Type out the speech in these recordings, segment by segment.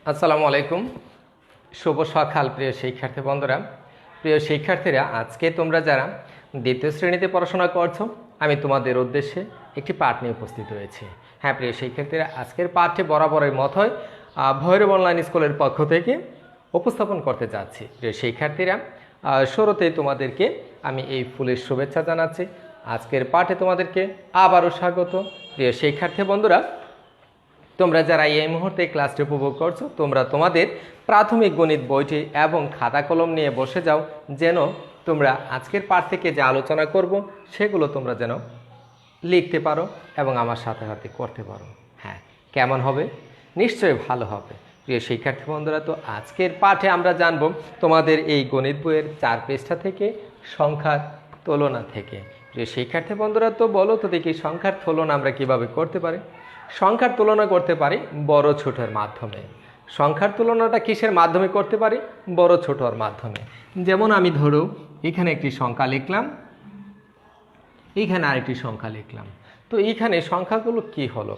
আসসালামু আলাইকুম। শুভ সকাল প্রিয় শিক্ষার্থী বন্ধুরা। প্রিয় শিক্ষার্থীরা, আজকে তোমরা যারা দ্বিতীয় শ্রেণীতে পড়াশোনা করছো, আমি তোমাদের উদ্দেশ্যে একটি পাঠ নিয়ে উপস্থিত হয়েছি। হ্যাঁ প্রিয় শিক্ষার্থীরা, আজকের পাঠটি বরাবরের মতোই ভৈরব অনলাইন স্কুলের পক্ষ থেকে উপস্থাপন করতে যাচ্ছি। প্রিয় শিক্ষার্থীরা, শুরুতেই তোমাদেরকে আমি এই ফুলের শুভেচ্ছা জানাচ্ছি। আজকের পাঠে তোমাদেরকে আবারও স্বাগত। প্রিয় শিক্ষার্থী বন্ধুরা, তোমরা যারা এই মুহূর্তে ক্লাসটি উপভোগ করছো, তোমরা তোমাদের প্রাথমিক গণিত বইটি এবং খাতা কলম নিয়ে বসে যাও, যেন তোমরা আজকের পাঠ থেকে যে আলোচনা করব সেগুলো তোমরা যেন লিখতে পারো এবং আমার সাথে সাথে করতে পারো। হ্যাঁ, কেমন হবে? নিশ্চয়ই ভালো হবে। প্রিয় শিক্ষার্থী বন্ধুরা, তো আজকের পাঠে আমরা জানব তোমাদের এই গণিত বইয়ের 4 পৃষ্ঠা থেকে সংখ্যার তুলনা থেকে। প্রিয় শিক্ষার্থী বন্ধুরা, তো বলো তো দেখি সংখ্যার তুলনা আমরা কিভাবে করতে পারি? সংখ্যার তুলনা করতে পারি বড় ছোটোর মাধ্যমে। সংখ্যার তুলনাটা কিসের মাধ্যমে করতে পারি? বড় ছোটোর মাধ্যমে। যেমন আমি ধরো এখানে একটি সংখ্যা লিখলাম, এইখানে আরেকটি সংখ্যা লিখলাম, তো এইখানে সংখ্যাগুলো কি হলো?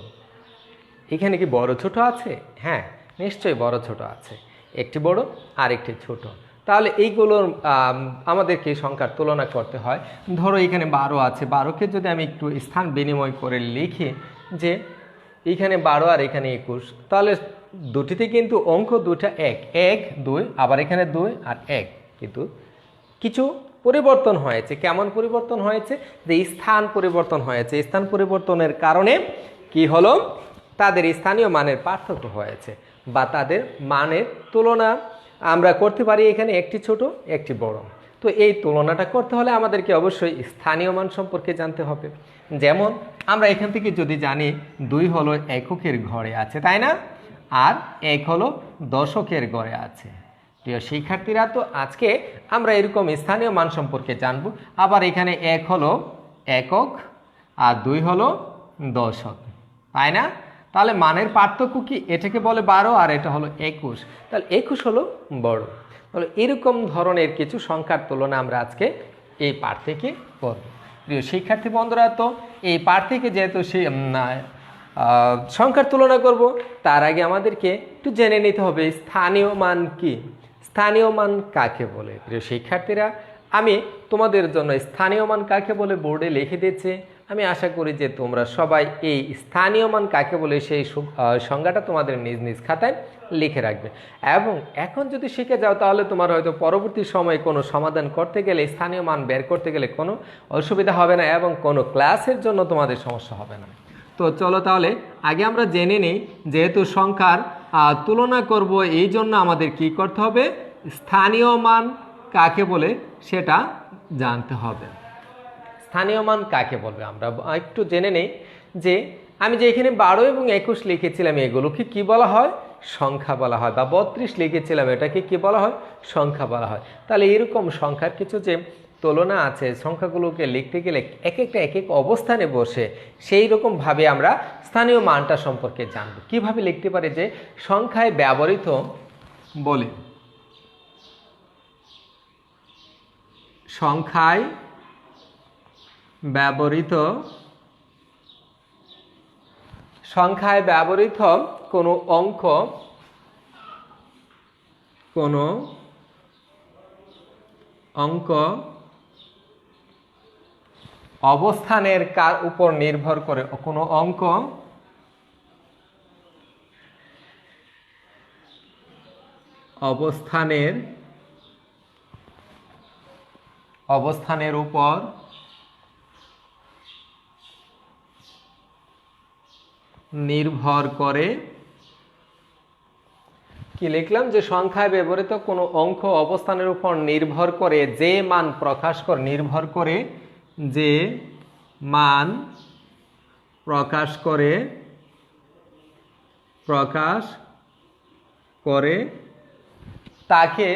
এখানে কি বড় ছোট আছে? হ্যাঁ, নিশ্চয়ই বড় ছোট আছে, একটি বড় আর একটি ছোট। তাহলে এইগুলোর আমাদেরকে সংখ্যার তুলনা করতে হয়। ধরো এখানে 12 আছে, 12কে যদি আমি একটু স্থান বিনিময় করে লিখি যে এইখানে 12 আর এখানে 21, তাহলে দুটিতে কিন্তু অঙ্ক দুটা এক, 1 2, আবার এখানে 2 আর 1, কিন্তু কিছু পরিবর্তন হয়েছে। কেমন পরিবর্তন হয়েছে? যে স্থান পরিবর্তন হয়েছে। স্থান পরিবর্তনের কারণে কি হলো? তাদের স্থানীয় মানের পার্থক্য হয়েছে, বা তাদের মানের তুলনা আমরা করতে পারি এখানে একটি ছোট একটি বড়। তো এই তুলনাটা করতে হলে আমাদেরকে অবশ্যই স্থানীয় মান সম্পর্কে জানতে হবে। যেমন আমরা এখান থেকে যদি জানি 2 হলো এককের ঘরে আছে, তাই না? আর 1 হলো দশকের ঘরে আছে। প্রিয় শিক্ষার্থীরা, তো আজকে আমরা এরকম স্থানীয় মান সম্পর্কে জানব। আবার এখানে 1 হলো একক আর 2 হলো দশক, তাই না? তাহলে মানের পার্থক্য কি? এটাকে বলে 12 আর এটা হলো 21, তাহলে 21 হলো বড়। তাহলে এরকম ধরনের কিছু সংখ্যার তুলনা আমরা আজকে এই পাঠ থেকে করব। প্রিয় শিক্ষার্থী বন্ধুরা, তো এই পাঠ থেকে যেহেতু সংখ্যার তুলনা করব, তার আগে আমাদেরকে একটু জেনে নিতে হবে স্থানীয় মান কি, স্থানীয় মান কাকে বলে। প্রিয় শিক্ষার্থীরা, আমি তোমাদের জন্য স্থানীয় মান কাকে বলে বোর্ডে লিখে দিচ্ছি। আমি আশা করি যে তোমরা সবাই এই স্থানীয় মান কাকে বলে সেই সংজ্ঞাটা তোমাদের নিজ নিজ খাতায় লিখে রাখবে। এবং এখন যদি শিখে যাও, তাহলে তোমার হয়তো পরবর্তী সময়ে কোনো সমাধান করতে গেলে, স্থানীয় মান বের করতে গেলে কোনো অসুবিধা হবে না এবং কোনো ক্লাসের জন্য তোমাদের সমস্যা হবে না। তো চলো তাহলে আগে আমরা জেনে নিই, যেহেতু সংখ্যার তুলনা করব, এই জন্য আমাদের কি করতে হবে? স্থানীয় মান কাকে বলে সেটা জানতে হবে। স্থানীয় মান কাকে বলবে আমরা একটু জেনে নেই। যে আমি যে এখানে 12 এবং 21 লিখেছিলাম, এগুলোকে কি বলা হয়? সংখ্যা বলা হয়। বা 32 লিখেছিলাম, এটাকে কি বলা হয়? সংখ্যা বলা হয়। তাহলে এরকম সংখ্যার কিছু যে তুলনা আছে, সংখ্যাগুলোকে লিখতে গেলে এক একটা এক এক অবস্থানে বসে সেই রকমভাবে আমরা স্থানীয় মানটা সম্পর্কে জানব। কিভাবে লিখতে পারি? যে সংখ্যায় ব্যবহৃত বলে, সংখ্যায় ব্যবহৃত কোনো অঙ্ক, অবস্থানের উপর নির্ভর করে, কোনো অঙ্ক অবস্থানের উপর নির্ভর করে। কি লিখলাম? যে সংখ্যায় ব্যবহৃত কোনো অঙ্ক অবস্থানের উপর নির্ভর করে যে মান প্রকাশ করে, নির্ভর করে যে মান প্রকাশ করে তাকে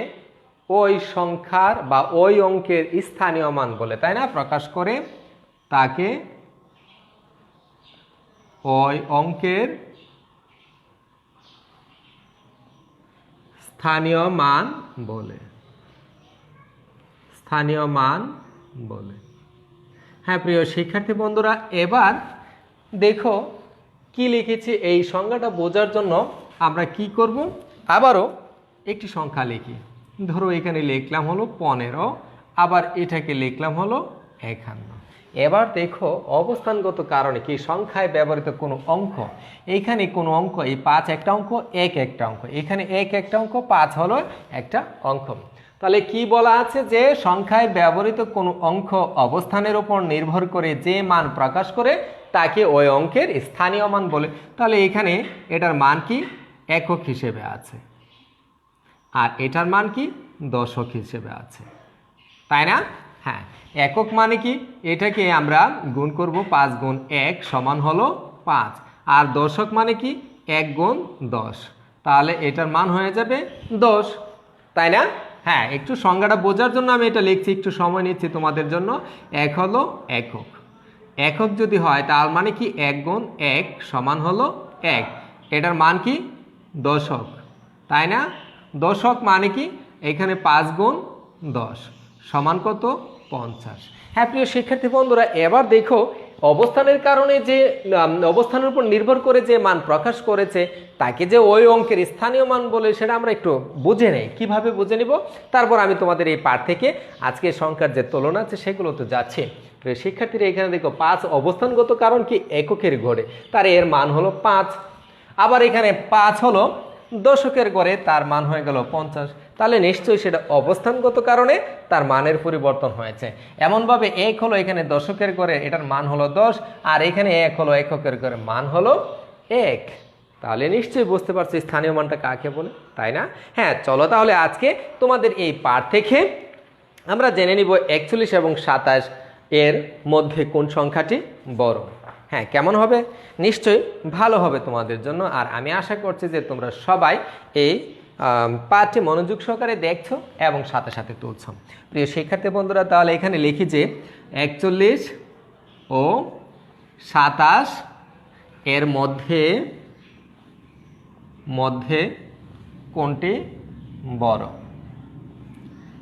ওই সংখ্যার বা ওই অঙ্কের স্থানীয় মান বলে, তাই না? প্রকাশ করে তাকে ওই অঙ্কের স্থানীয় মান বলে। হ্যাঁ প্রিয় শিক্ষার্থী বন্ধুরা, এবার দেখো কি লিখেছি। এই সংজ্ঞাটা বোঝার জন্য আমরা কি করব? আবারও একটি সংখ্যা লিখি। ধরো এখানে লিখলাম হলো 15, আবার এটাকে লিখলাম হলো 51। এবার দেখো অবস্থানগত কারণে কি সংখ্যায় ব্যবহৃত কোনো অঙ্ক, এইখানে কোনো অঙ্ক, এই 5 একটা অঙ্ক, 1 একটা অঙ্ক, এখানে 1 একটা অঙ্ক, 5 হলো একটা অঙ্ক। তাহলে কি বলা আছে যে সংখ্যায় ব্যবহৃত কোনো অঙ্ক অবস্থানের উপর নির্ভর করে যে মান প্রকাশ করে তাকে ওই অঙ্কের স্থানীয় মান বলে। তাহলে এখানে এটার মান কি একক হিসেবে আছে, আর এটার মান কি দশক হিসেবে আছে, তাই না? হ্যাঁ, একক মানে কি, এটাকে আমরা গুণ করব, 5 গুণ 1 সমান হলো 5, আর দশক মানে কি 1 গুণ 10, তাহলে এটার মান হয়ে যাবে 10, তাই না? হ্যাঁ, একটু সংজ্ঞাটা বোঝার জন্য আমি এটা লিখছি, একটু সময় নিচ্ছি তোমাদের জন্য। এক হলো একক, একক যদি হয় তার মানে কি 1 গুণ 1 সমান হলো 1, এটার মান কি দশক, তাই না? দশক মানে কি এখানে 5 গুণ 10 সমান কত 50। হ্যাঁ প্রিয় শিক্ষার্থী বন্ধুরা, এবার দেখো অবস্থানের কারণে যে অবস্থানের উপর নির্ভর করে যে মান প্রকাশ করেছে তাকে যে ওই অঙ্কের স্থানীয় মান বলে, সেটা আমরা একটু বুঝে নেই। কিভাবে বুঝে নিব, তারপর আমি তোমাদের এই পাঠ থেকে আজকে সংখ্যার যে তুলনা আছে সেগুলো তো যাচ্ছে। প্রিয় শিক্ষার্থীরা এখানে দেখো 5 অবস্থানগত কারণ কি এককের ঘরে, তার এর মান হলো 5। আবার এখানে 5 হলো দশকের গড়ে, তার মান হয়ে গেল 50। তাহলে নিশ্চয়ই সেটা অবস্থানগত কারণে তার মানের পরিবর্তন হয়েছে। এমনভাবে 1 হলো এখানে দশকের গড়ে, এটার মান হলো 10, আর এখানে 1 হলো এককের গড়ে, মান হলো 1। তাহলে নিশ্চয়ই বুঝতে পারছি স্থানীয় মানটা কাকে বলে, তাই না? হ্যাঁ, চলো তাহলে আজকে তোমাদের এই পাঠ থেকে আমরা জেনে নিব 41 এবং 27 এর মধ্যে কোন সংখ্যাটি বড়। হ্যাঁ, কেমন হবে? নিশ্চয়ই ভালো হবে তোমাদের জন্য। আর আমি আশা করছি যে তোমরা সবাই এই পাঠটি মনোযোগ সহকারে দেখছো এবং সাথে সাথে তুলছো। প্রিয় শিক্ষার্থী বন্ধুরা, তাহলে এখানে লিখি যে 41 ও 27 এর মধ্যে কোনটি বড়?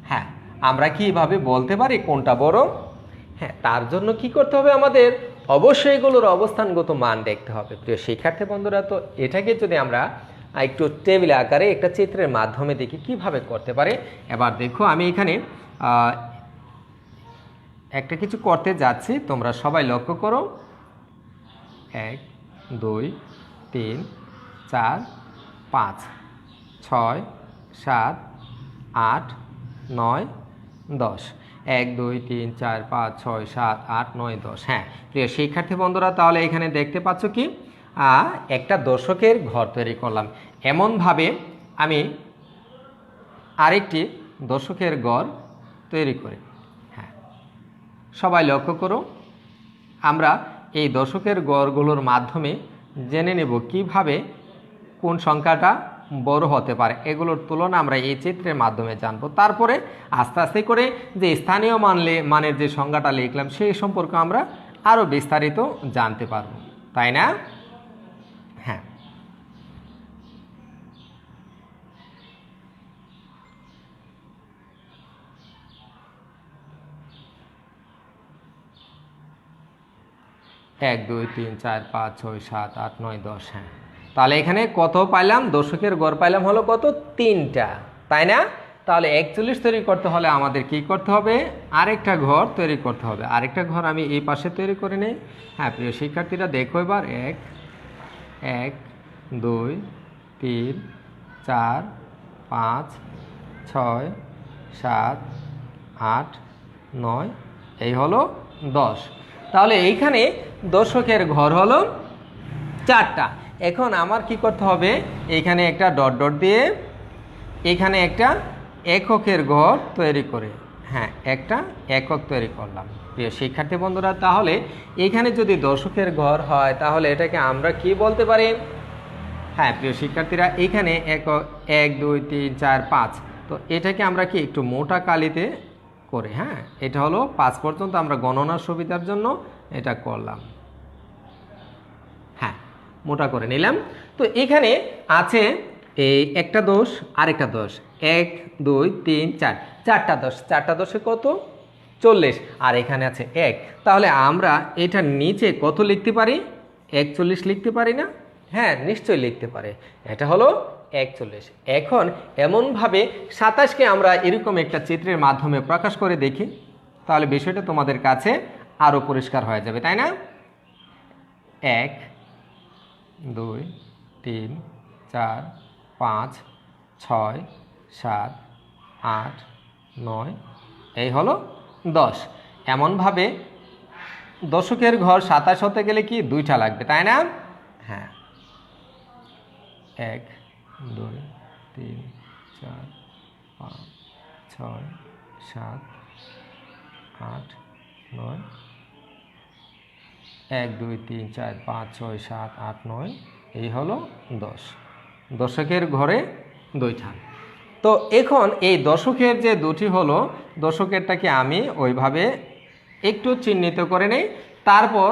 হ্যাঁ, আমরা কি এভাবে বলতে পারি কোনটা বড়? হ্যাঁ, তার জন্য কি করতে হবে আমাদের? অবশ্যই এগুলোর অবস্থানগত মান দেখতে হবে। প্রিয় শিক্ষার্থী বন্ধুরা, তো এটাকে যদি আমরা একটু টেবিল আকারে একটা চিত্রের মাধ্যমে দেখি কিভাবে করতে পারে। এবার দেখো আমি এখানে একটা কিছু করতে যাচ্ছি, তোমরা সবাই লক্ষ্য করো। 1 2 3 4 5 6 7 8 9 10। 1 2 3 4 5 6 7 8 9 10। হ্যাঁ প্রিয় শিক্ষার্থী বন্ধুরা, তাহলে এখানে দেখতে পাচ্ছ কি একটা দশকের ঘর তৈরি করলাম। এমনভাবে আমি আরেকটি দশকের ঘর তৈরি করি। হ্যাঁ, সবাই লক্ষ্য করো, আমরা এই দশকের ঘরগুলোর মাধ্যমে জেনে নেব কিভাবে কোন সংখ্যাটা বড় হতে পারে। এগুলোর তুলনা আমরা এই চিত্রের মাধ্যমে জানবো। তারপরে আস্তে আস্তে করে যে স্থানীয় মানের যে সংখ্যাটা লিখলাম সেই সম্পর্কে আমরা আরও বিস্তারিত জানতে পারবো, তাই না? হ্যাঁ, 1 2 3 4 5 6 7 8 9 10। হ্যাঁ, তাহলে এখানে কত পাইলাম? দশকের গড় পাইলাম হলো কত? 3টা, তাই না? তাহলে 41 তৈরি করতে হলে আমাদের কি করতে হবে? আরেকটা ঘর তৈরি করতে হবে। আরেকটা ঘর আমি এই পাশে তৈরি করে নেই। হ্যাঁ প্রিয় শিক্ষার্থীরা, দেখো এবার 1 1 2 3 4 5 6 7 8 9, এই হলো 10। তাহলে এইখানে দশকের ঘর হলো 4টা। এখন আমার কি করতে হবে? এইখানে একটা ডট ডট দিয়ে এখানে একটা এককের ঘর তৈরি করে, হ্যাঁ একটা একক তৈরি করলাম। প্রিয় শিক্ষার্থী বন্ধুরা, তাহলে এখানে যদি দশকের ঘর হয় তাহলে এটাকে আমরা কি বলতে পারি? হ্যাঁ প্রিয় শিক্ষার্থীরা, এখানে 1 2 3 4 5, তো এটাকে আমরা কি একটু মোটা কালিতে করে, হ্যাঁ এটা হলো 5 পর্যন্ত আমরা গণনার সুবিধার জন্য এটা করলাম। হ্যাঁ, মোটা করে নিলাম। তো এখানে আছে এই একটা দোষ, আরেকটা দোষ, 1 2 3 4, 4টা দোষ। 4টা দোষে কত? 40। আর এখানে আছে 1। তাহলে আমরা এটার নিচে কত লিখতে পারি? 41 লিখতে পারি না? হ্যাঁ নিশ্চয়ই লিখতে পারে। এটা হলো 41। এখন এমনভাবে 27কে আমরা এরকম একটা চিত্রের মাধ্যমে প্রকাশ করে দেখি, তাহলে বিষয়টা তোমাদের কাছে আরও পরিষ্কার হয়ে যাবে, তাই না? 1 2 3 4 5 6 7 8 9, এই হলো 10। এমনভাবে দশকের ঘর 27 হতে গেলে কি 2টা লাগবে, তাই না? হ্যাঁ, 1 2 3 4 5 6 7 8 9, 1 2 3 4 5 6 7 8 9, এই হলো 10। দশকের ঘরে 2টা। তো এখন এই দশকের যে দুটি হলো, দশকেরটাকে আমি ওইভাবে একটু চিহ্নিত করে নেই। তারপর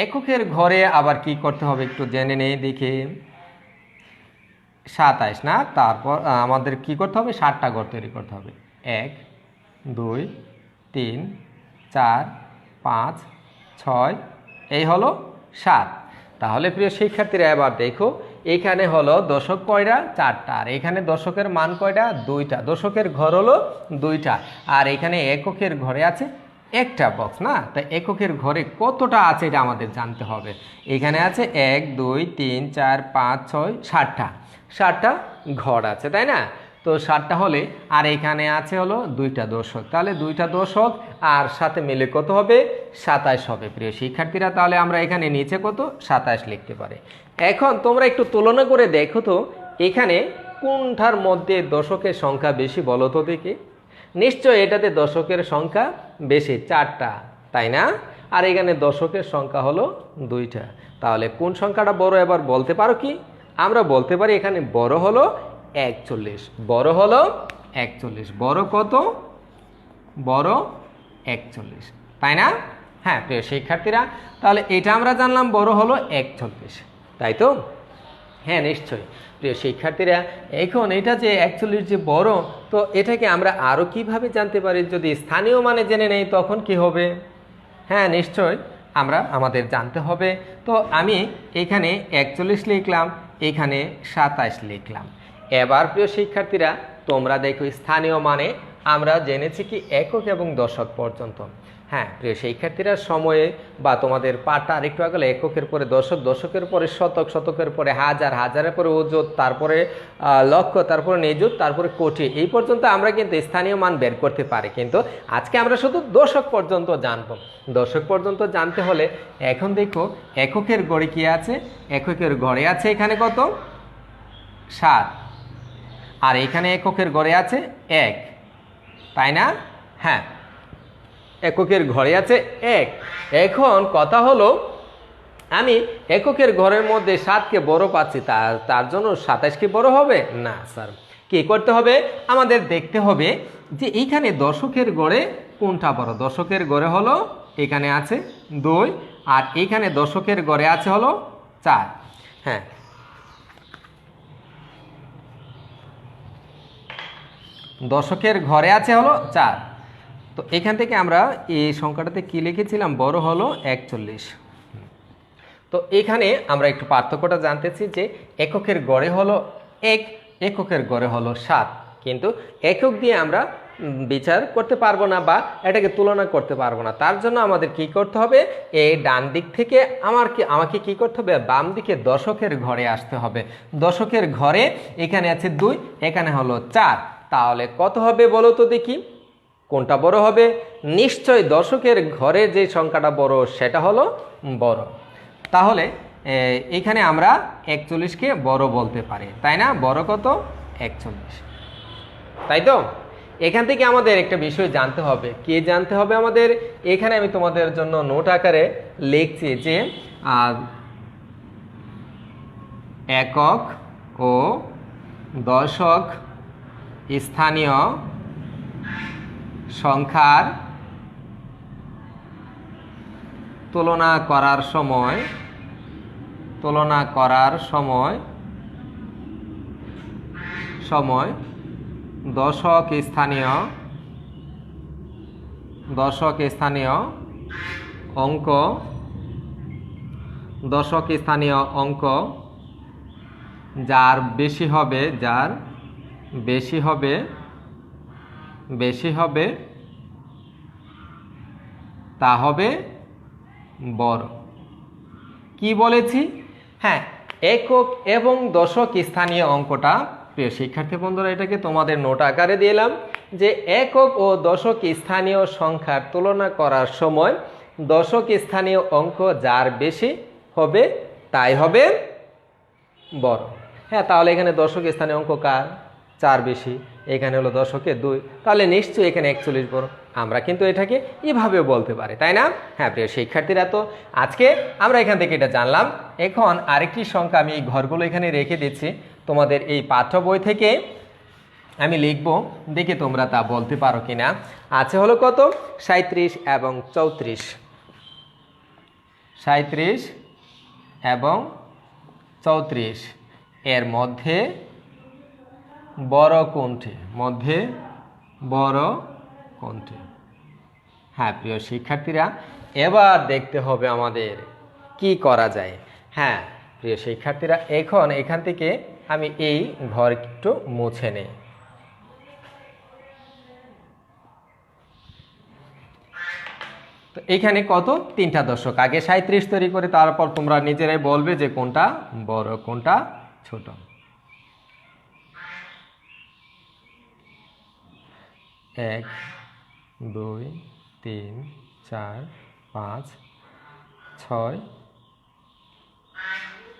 এককের ঘরে আবার কি করতে হবে একটু জেনে নেই দেখি। 27 না, তারপর আমাদের কি করতে হবে, 7টা ঘর তৈরি করতে হবে। 1 2 3 4 5 6, এই হলো 7। তাহলে প্রিয় শিক্ষার্থীরা এবার দেখো, এখানে হলো দশক কয়টা, 4টা, আর এখানে দশকের মান কয়টা, 2টা। দশকের ঘর হলো 2টা, আর এখানে এককের ঘরে আছে একটা বক্স না। তাই এককের ঘরে কতটা আছে এটা আমাদের জানতে হবে। এখানে আছে 1 2 3 4 5 6 7টা ঘর আছে, তাই না? তো 7টা হলে, আর এখানে আছে হলো 2টা দশক, তাহলে 2টা দশক আর সাথে মিলে কত হবে, 27 হবে প্রিয় শিক্ষার্থীরা। তাহলে আমরা এখানে নিচে কত, 27 লিখতে পারি। এখন তোমরা একটু তুলনা করে দেখো তো, এখানে কোনটার মধ্যে দশকের সংখ্যা বেশি বলো তো দেখি। নিশ্চয় এটাতে দশকের সংখ্যা বেশি, 4টা, তাই না? আর এখানে দশকের সংখ্যা হলো 2টা। তাহলে কোন সংখ্যাটা বড় এবার বলতে পারো কি? আমরা বলতে পারি এখানে বড় হলো 41। বড় হলো 41। বড় কত? বড় 41, তাই না? হ্যাঁ প্রিয় শিক্ষার্থীরা, তাহলে এটা আমরা জানলাম বড় হলো 41, তাই তো? হ্যাঁ নিশ্চয়ই প্রিয় শিক্ষার্থীরা। এখন এটা যে 41 যে বড়, তো এটাকে আমরা আরও কিভাবে জানতে পারি? যদি স্থানীয় মানে জেনে নেই তখন কি হবে? হ্যাঁ নিশ্চয় আমাদের জানতে হবে। তো আমি এখানে 41 লিখলাম, এখানে 27 লিখলাম। এবার প্রিয় শিক্ষার্থীরা তোমরা দেখো, স্থানীয় মানে আমরা জেনেছি কি একক এবং দশক পর্যন্ত। হ্যাঁ প্রিয় শিক্ষার্থীরা, সময়ে বা তোমাদের পাঠটা আরেকটু আগে, এককের পরে দশক, দশকের পরে শতক, শতকের পরে হাজার, হাজারের পরে অযুত, তারপরে লক্ষ, তারপরে নিযুত, তারপরে কোটি, এই পর্যন্ত আমরা কিন্তু স্থানীয় মান বের করতে পারি। কিন্তু আজকে আমরা শুধু দশক পর্যন্ত জানবো। দশক পর্যন্ত জানতে হলে এখন দেখো এককের গড়ে কি আছে। এককের গড়ে আছে এখানে কত, 7, আর এখানে এককের গড়ে আছে 1, তাই না? হ্যাঁ, এককের ঘরে আছে 1। এখন কথা হলো, আমি এককের ঘরের মধ্যে 7কে বড় পাচ্ছি, তার জন্য 27 কি বড় হবে না? স্যার কি করতে হবে, আমাদের দেখতে হবে যে এইখানে দশকের গড়ে কোনটা বড়। দশকের গড়ে হলো এখানে আছে 2, আর এইখানে দশকের গড়ে আছে হলো 4। হ্যাঁ, দশকের ঘরে আছে হলো 4। তো এখান থেকে আমরা এই সংখ্যাটাতে কি লিখেছিলাম, বড় হলো 41। তো এখানে আমরা একটু পার্থক্যটা জানতেছি যে এককের গড়ে হলো 1, এককের গড়ে হলো 7, কিন্তু একক দিয়ে আমরা বিচার করতে পারবো না বা এটাকে তুলনা করতে পারবো না। তার জন্য আমাদের কি করতে হবে, এই ডান দিক থেকে আমাকে কি করতে হবে, বাম দিকে দশকের ঘরে আসতে হবে। দশকের ঘরে এখানে আছে 2, এখানে হলো 4, তাহলে কত হবে বলো তো দেখি, কোনটা বড় হবে? নিশ্চয় দশকের ঘরে যে সংখ্যাটা বড় সেটা হলো বড়। তাহলে এখানে আমরা 41কে বড় বলতে পারি, তাই না? বড় কত, 41, তাই তো? এখান থেকে আমাদের একটা বিষয় জানতে হবে। কি জানতে হবে আমাদের? এখানে আমি তোমাদের জন্য নোট আকারে লিখছি যে একক ও দশক স্থানীয় সংখ্যার তুলনা করার সময় দশক স্থানীয় অঙ্ক যার বেশি হবে, যার বেশি হবে তা হবে বড়। কি বলেছি? হ্যাঁ, একক এবং দশক স্থানীয় অঙ্কটা, প্রিয় শিক্ষার্থী বন্ধুরা, এটাকে তোমাদের নোট আকারে দিলাম যে একক ও দশক স্থানীয় সংখ্যার তুলনা করার সময় দশক স্থানীয় অঙ্ক যার বেশি হবে তাই হবে বড়। হ্যাঁ, তাহলে এখানে দশক স্থানীয় অঙ্ক কার? 4 বেশি, এখানে হলো দশকে 2, তাহলে নিশ্চয়ই এখানে 41 বড়। আমরা কিন্তু এটাকে এভাবেও বলতে পারি, তাই না? হ্যাঁ প্রিয় শিক্ষার্থীরা, তো আজকে আমরা এখান থেকে এটা জানলাম। এখন আরেকটি সংখ্যা আমি এই ঘরগুলো এখানে রেখে দিচ্ছি, তোমাদের এই পাঠ্য বই থেকে আমি লিখব, দেখে তোমরা তা বলতে পারো কিনা। আছে হলো কত? 37 এবং 34। 37 এবং 34 এর মধ্যে বড় কোনটি? হ্যাঁ প্রিয় শিক্ষার্থীরা, এবার দেখতে হবে আমাদের কি করা যায়। হ্যাঁ প্রিয় শিক্ষার্থীরা, এখান থেকে আমি এই ঘর একটু মুছে নেই। তো এখানে কত? 3টা দশক। আগে 37 তৈরি করে তারপর তোমরা নিজেরাই বলবে যে কোনটা বড় কোনটা ছোট। 1 2 3 4 5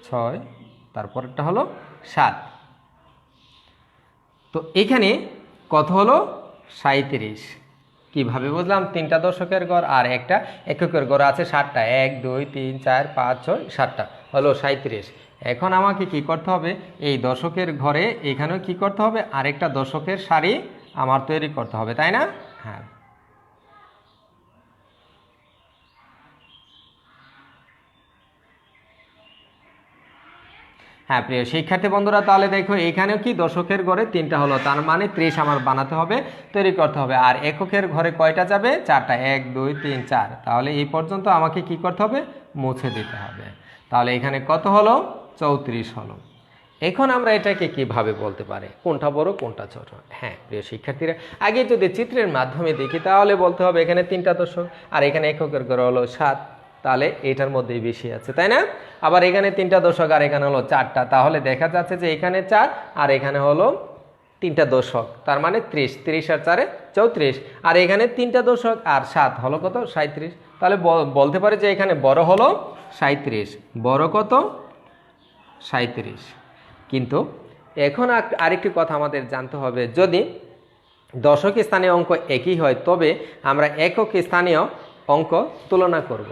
6, তারপরটা হলো 7। তো এখানে কত হলো? 37। কিভাবে বুঝলাম? 3টা দশকের ঘর আর একটা এককের ঘর আছে 7টা। 1 2 3 4 5 6 7টা হলো 37। এখন আমাকে কি করতে হবে? এই দশকের ঘরে এখানেও কি করতে হবে? আরেকটা দশকের সারি আমার তৈরি করতে হবে, তাই না? হ্যাঁ, হ্যাঁ প্রিয় শিক্ষার্থী বন্ধুরা, তাহলে দেখো এখানেও কি দশকের ঘরে 3টা হলো, তার মানে 30 আমার বানাতে হবে, তৈরি করতে হবে। আর এককের ঘরে কয়টা যাবে? 4টা। 1 2 3 4। তাহলে এই পর্যন্ত আমাকে কি করতে হবে? মুছে দিতে হবে। তাহলে এখানে কত হলো? 34 হলো। এখন আমরা এটাকে কিভাবে বলতে পারি কোনটা বড় কোনটা ছোট? হ্যাঁ প্রিয় শিক্ষার্থীরা, আগে যদি চিত্রের মাধ্যমে দেখি তাহলে বলতে হবে এখানে 3টা দশক আর এখানে এককের ঘরে হলো 7, তাহলে এটার মধ্যেই বেশি আছে, তাই না? আবার এখানে 3টা দশক আর এখানে হলো 4টা, তাহলে দেখা যাচ্ছে যে এখানে 4 আর এখানে হলো 3টা দশক, তার মানে 30। 30 আর 4 34। আর এখানে 3টা দশক আর 7 হলো কত? 37। তাহলে বলতে পারি যে এখানে বড় হলো 37। বড় কত? 37। কিন্তু এখন আরেকটি কথা আমাদের জানতে হবে, যদি দশক স্থানীয় অঙ্ক একই হয় তবে আমরা একক স্থানীয় অঙ্ক তুলনা করব।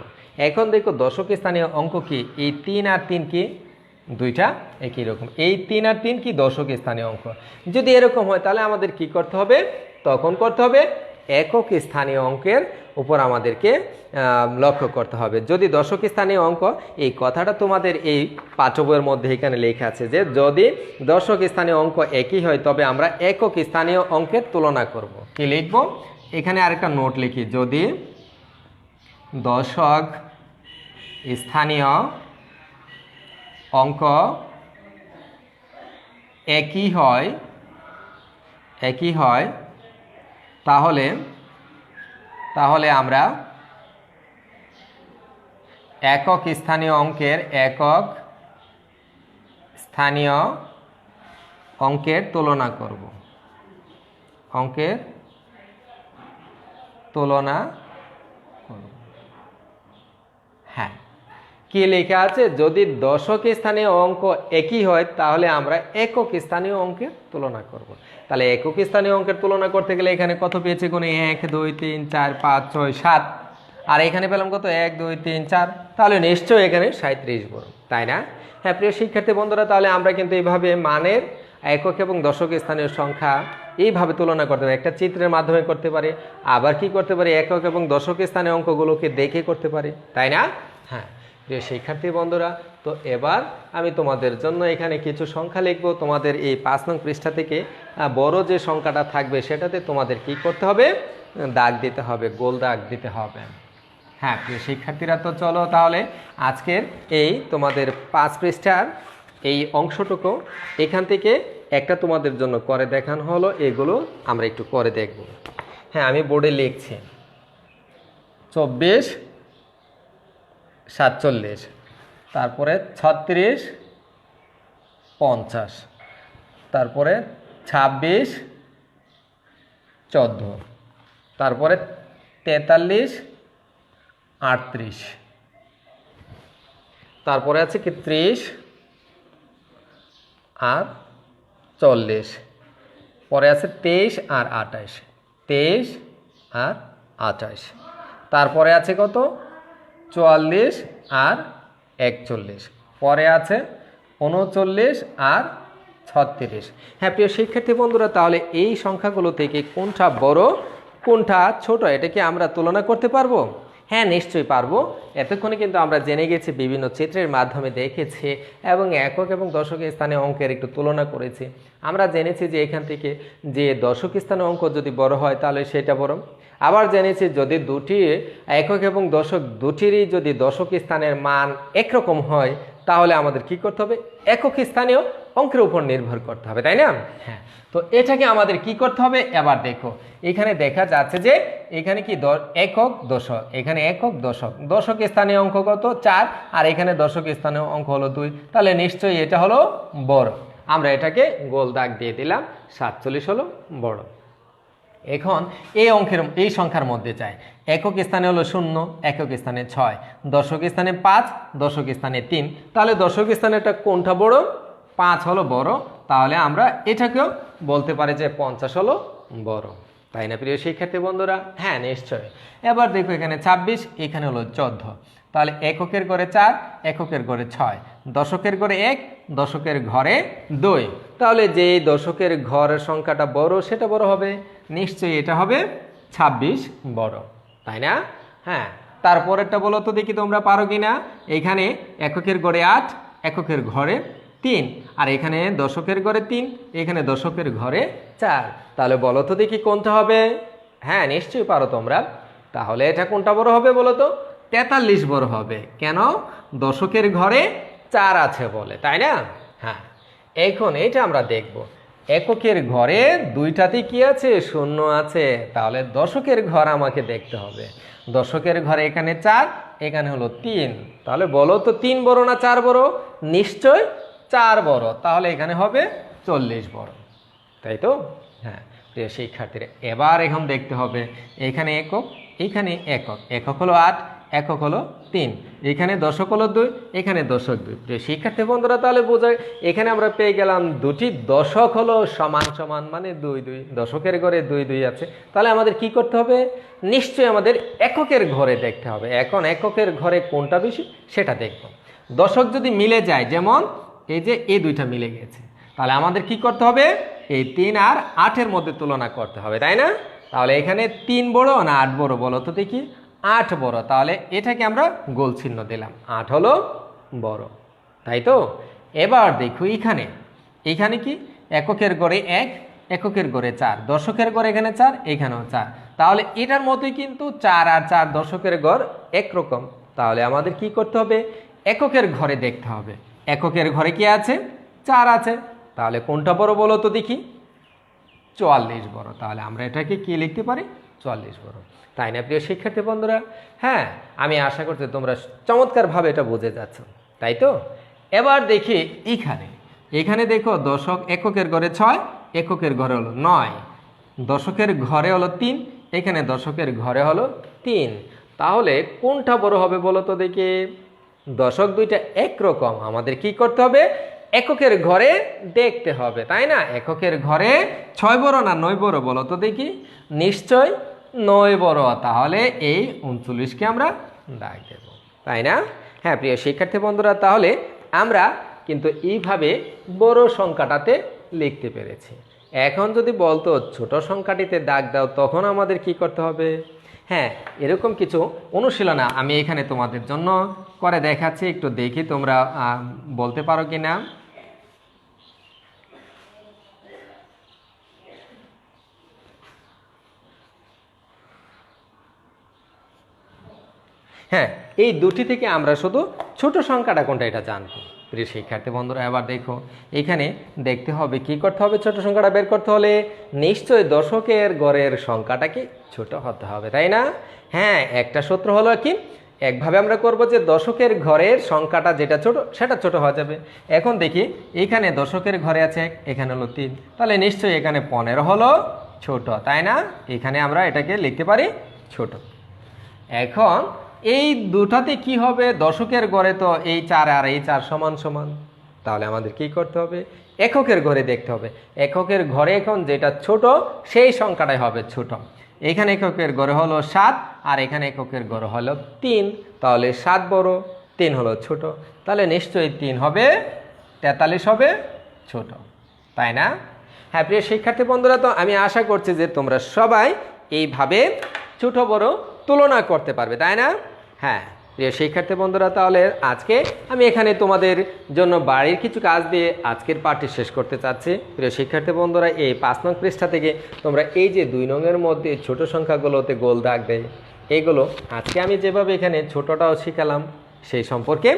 এখন দেখো দশক স্থানীয় অঙ্ক কি? এই 3 আর 3 কি? দুইটা একই রকম। এই 3 আর 3 কি? দশক স্থানীয় অঙ্ক। যদি এরকম হয় তাহলে আমাদের কি করতে হবে? তখন করতে হবে একক স্থানীয় অঙ্কের উপর আমাদেরকে লক্ষ্য করতে হবে। যদি দশক স্থানীয় অঙ্ক, এই কথাটা তোমাদের এই পাঠ্য বইয়ের মধ্যে এখানে লেখা আছে যে যদি দশক স্থানীয় অঙ্ক একই হয় তবে আমরা একক স্থানীয় অঙ্কের তুলনা করব। কি লিখব? এখানে আরেকটা নোট লিখি, যদি দশক স্থানীয় অঙ্ক একই হয় তাহলে আমরা একক স্থানীয় অঙ্কের তুলনা করব। হ্যাঁ, কি লেখা আছে? যদি দশক স্থানীয় অঙ্ক একই হয় তাহলে আমরা একক স্থানীয় অঙ্কের তুলনা করব। তাহলে একক স্থানীয় অঙ্কের তুলনা করতে গেলে এখানে কত পেয়েছে? গুণে 1 2 3 4 5 6 7, আর এখানে পেলাম কত? 1 2 3 4। তাহলে নিশ্চয়ই এখানে 37 বড়, তাই না? হ্যাঁ প্রিয় শিক্ষার্থী বন্ধুরা, তাহলে আমরা কিন্তু এইভাবে মানের একক এবং দশক স্থানীয় সংখ্যা এইভাবে তুলনা করতে পারি, একটা চিত্রের মাধ্যমে করতে পারি, আবার কি করতে পারি? একক এবং দশক স্থানীয় অঙ্কগুলোকে দেখে করতে পারি, তাই না? হ্যাঁ প্রিয় শিক্ষার্থী বন্ধুরা, তো এবার আমি তোমাদের জন্য এখানে কিছু সংখ্যা লিখব। তোমাদের এই 5 নং পৃষ্ঠা থেকে বড় যে সংখ্যাটা থাকবে সেটাতে তোমাদের কি করতে হবে? দাগ দিতে হবে, গোল দাগ দিতে হবে। হ্যাঁ প্রিয় শিক্ষার্থীরা, তো চলো তাহলে আজকের এই তোমাদের 5 পৃষ্ঠার এই অংশটুকু এখান থেকে একটা তোমাদের জন্য করে দেখানো হলো, এগুলো আমরা একটু করে দেখব। হ্যাঁ, আমি বোর্ডে লিখছি 24 47, তারপরে 36 50, তারপরে 26 14, তারপরে 43 38, তারপরে আছে কি 30 আর 40, পরে আছে 23 আর 28, 23 আর 28, তারপরে আছে কত 44 আর 41, পরে আছে 39 আর 36। হ্যাঁ প্রিয় শিক্ষার্থী বন্ধুরা, তাহলে এই সংখ্যাগুলো থেকে কোনটা বড় কোনটা ছোট এটা কি আমরা তুলনা করতে পারবো? হ্যাঁ নিশ্চয়ই পারবো। এতক্ষণে কিন্তু আমরা জেনে গেছি, বিভিন্ন চিত্রের মাধ্যমে দেখেছি এবং একক এবং দশক স্থানে অঙ্কের একটু তুলনা করেছি। আমরা জেনেছি যে এখান থেকে যে দশক স্থানে অঙ্ক যদি বড় হয় তাহলে সেটা বড়। আবার জেনেছি যদি দুটি একক এবং দশক দুটিরই যদি দশক স্থানের মান একরকম হয় তাহলে আমাদের কি করতে হবে? একক স্থানীয় অঙ্কের উপর নির্ভর করতে হবে, তাই না? হ্যাঁ, তো এটাকে আমাদের কি করতে হবে? এবার দেখো এখানে দেখা যাচ্ছে যে এখানে কি একক দশক, এখানে একক দশক, দশক স্থানীয় অঙ্ক কত 4 আর এখানে দশক স্থানীয় অঙ্ক হলো 2, তাহলে নিশ্চয়ই এটা হলো বড়। আমরা এটাকে গোল দাগ দিয়ে দিলাম, 47 হলো বড়। এখন এই সংখ্যার মধ্যে চাই একক স্থানে হলো 0, একক স্থানে 6, দশক স্থানে 5, দশক স্থানে 3, তাহলে দশক স্থানেটা কোনটা বড়? 5 হলো বড়। তাহলে আমরা এটাকেও বলতে পারি যে 50 হলো বড়, তাই না প্রিয় শিক্ষার্থী বন্ধুরা? হ্যাঁ নিশ্চয়। এবার দেখো এখানে 26, এখানে হলো 14, তাহলে এককের ঘরে 4, এককের ঘরে 6, দশকের ঘরে 1, দশকের ঘরে 2, তাহলে যে দশকের ঘরের সংখ্যাটা বড় সেটা বড় হবে, নিশ্চয়ই এটা হবে 26 বড়, তাই না? হ্যাঁ, তারপরেরটা বলো তো দেখি তোমরা পারো কিনা। এখানে এককের ঘরে 8, এককের ঘরে 3, আর এখানে দশকের ঘরে 3, এখানে দশকের ঘরে 4, তাহলে বলো তো দেখি কোনটা হবে? হ্যাঁ নিশ্চয়ই পারো তোমরা। তাহলে এটা কোনটা বড় হবে বলো তো? 43 বড় হবে। কেন? দশকের ঘরে 4 আছে বলে, তাই না? হ্যাঁ, এখন এটা আমরা দেখব এককের ঘরে দুইটাতে কি আছে? 0 আছে, তাহলে দশকের ঘর আমাকে দেখতে হবে। দশকের ঘরে এখানে 4, এখানে হলো 3, তাহলে বলো তো 3 বড় না 4 বড়? নিশ্চয় 4 বড়, তাহলে এখানে হবে 40 বড়, তাই তো? হ্যাঁ প্রিয় শিক্ষার্থীরা, এবার এখন দেখতে হবে এখানে একক, এখানে একক, একক হলো 8, একক হলো 3, এখানে দশক হলো 2, এখানে দশক 2। প্রিয় শিক্ষার্থী বন্ধুরা, তাহলে বোঝায় এখানে আমরা পেয়ে গেলাম দুটি দশক হলো সমান সমান, মানে 2 2, দশকের ঘরে 2 2 আছে। তাহলে আমাদের কি করতে হবে? নিশ্চয়ই আমাদের এককের ঘরে দেখতে হবে। এখন এককের ঘরে কোনটা বেশি সেটা দেখব। দশক যদি মিলে যায়, যেমন এই যে এই দুইটা মিলে গেছে, তাহলে আমাদের কি করতে হবে? এই 3 আর 8-এর মধ্যে তুলনা করতে হবে, তাই না? তাহলে এখানে 3 বড় না 8 বড় বলো তো দেখি? 8 বড়, তাহলে এটাকে আমরা গোল চিহ্ন দিলাম, 8 হলো বড়, তাই তো? এবার দেখো এখানে কি এককের ঘরে 1, এককের ঘরে 4, দশকের ঘরে এখানে 4, এখানেও 4, তাহলে এটার মতোই কিন্তু 4 আর 4 দশকের ঘর একরকম। তাহলে আমাদের কি করতে হবে? এককের ঘরে দেখতে হবে। এককের ঘরে কি আছে? 4 আছে, তাহলে কোনটা বড় বলো তো দেখি? 44 বড়। তাহলে আমরা এটাকে কি লিখতে পারি? 44 বড়, তাই না প্রিয় শিক্ষার্থী বন্ধুরা? হ্যাঁ, আমি আশা করছি তোমরা চমৎকারভাবে এটা বুঝে যাচ্ছ, তাই তো? এবার দেখি এখানে দেখো দশক, এককের ঘরে 6, এককের ঘরে হলো 9, দশকের ঘরে হলো 3, এখানে দশকের ঘরে হলো 3, তাহলে কোনটা বড় হবে বলো তো দেখি? দশক দুইটা একরকম, আমাদের কি করতে হবে? এককের ঘরে দেখতে হবে, তাই না? এককের ঘরে 6 বড় না 9 বড় বলো তো দেখি? নিশ্চয় 9 বড়, তাহলে এই 39কে আমরা দাগ দেব, তাই না? হ্যাঁ প্রিয় শিক্ষার্থী বন্ধুরা, তাহলে আমরা কিন্তু এইভাবে বড় সংখ্যাটাতে লিখতে পেরেছি। এখন যদি বলতো ছোট সংখ্যাটিতে দাগ দাও, তখন আমাদের কি করতে হবে? হ্যাঁ, এরকম কিছু অনুশীলন আমি এখানে তোমাদের জন্য করে দেখাচ্ছি, একটু দেখি তোমরা বলতে পারো কি না। হ্যাঁ, এই দুটি থেকে আমরা শুধু ছোট সংখ্যাটা কোনটা এটা জানবো। প্রিয় শিক্ষার্থী বন্ধুরা, এবার দেখো এখানে দেখতে হবে কি করতে হবে, ছোট সংখ্যাটা বের করতে হলে নিশ্চয়ই দশকের গড়ের সংখ্যাটাকে ছোট হতে হবে, তাই না? হ্যাঁ, একটা সূত্র হলো কি, একভাবে আমরা করব যে দশকের ঘরের সংখ্যাটা যেটা ছোট সেটা ছোট হয়ে যাবে। এখন দেখি এখানে দশকের ঘরে আছে 1, এখানে হলো 3, তাহলে নিশ্চয়ই এখানে 15 হলো ছোট, তাই না? এখানে আমরা এটাকে লিখতে পারি ছোট। এখন এই দুটাতে কি হবে, দশকের ঘরে তো এই 4 আর এই 4 সমান সমান, তাহলে আমাদের কি করতে হবে, এককের ঘরে দেখতে হবে। এককের ঘরে এখন যেটা ছোট সেই সংখ্যাটাই হবে ছোট। এখানে এককের ঘরে হলো 7 আর এখানে এককের ঘরে হলো 3, তাহলে 7 বড়, 3 হলো ছোট, তাহলে নিশ্চয়ই 3 হবে 43 হবে ছোট, তাই না? হ্যাঁ প্রিয় শিক্ষার্থী বন্ধুরা, তো আমি আশা করছি যে তোমরা সবাই এইভাবে ছোট বড় তুলনা করতে পারবে, তাই না? হ্যাঁ প্রিয় শিক্ষার্থী বন্ধুরা, তাহলে আজকে আমি এখানে তোমাদের জন্য বাড়ির কিছু কাজ দিয়ে আজকের পাঠটি শেষ করতে চাচ্ছি। প্রিয় শিক্ষার্থী বন্ধুরা, এই 5 নং পৃষ্ঠা থেকে তোমরা এই যে 2 নংয়ের মধ্যে ছোট সংখ্যাগুলোতে গোল দাগ দেয়, এইগুলো আজকে আমি যেভাবে এখানে ছোটটাও শিখালাম সেই সম্পর্কে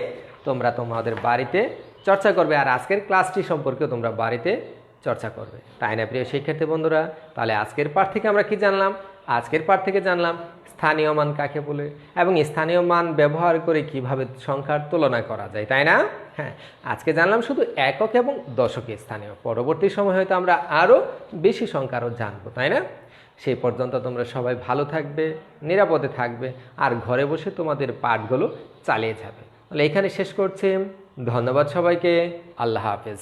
তোমরা তোমাদের বাড়িতে চর্চা করবে, আর আজকের ক্লাসটি সম্পর্কেও তোমরা বাড়িতে চর্চা করবে, তাই না প্রিয় শিক্ষার্থী বন্ধুরা? তাহলে আজকের পাঠ থেকে আমরা কি জানলাম? আজকের পাঠ থেকে জানলাম স্থানীয় মান কাকে বলে এবং স্থানীয় মান ব্যবহার করে কিভাবে সংখ্যার তুলনা করা যায়, তাই না? হ্যাঁ, আজকে জানলাম শুধু একক এবং দশকে স্থানীয়। পরবর্তী সময় হয়তো আমরা আরও বেশি সংখ্যা আরও জানবো, তাই না? সেই পর্যন্ত তোমরা সবাই ভালো থাকবে, নিরাপদে থাকবে, আর ঘরে বসে তোমাদের পাঠগুলো চালিয়ে যাবে। তাহলে এখানে শেষ করছি। ধন্যবাদ সবাইকে। আল্লাহ হাফেজ।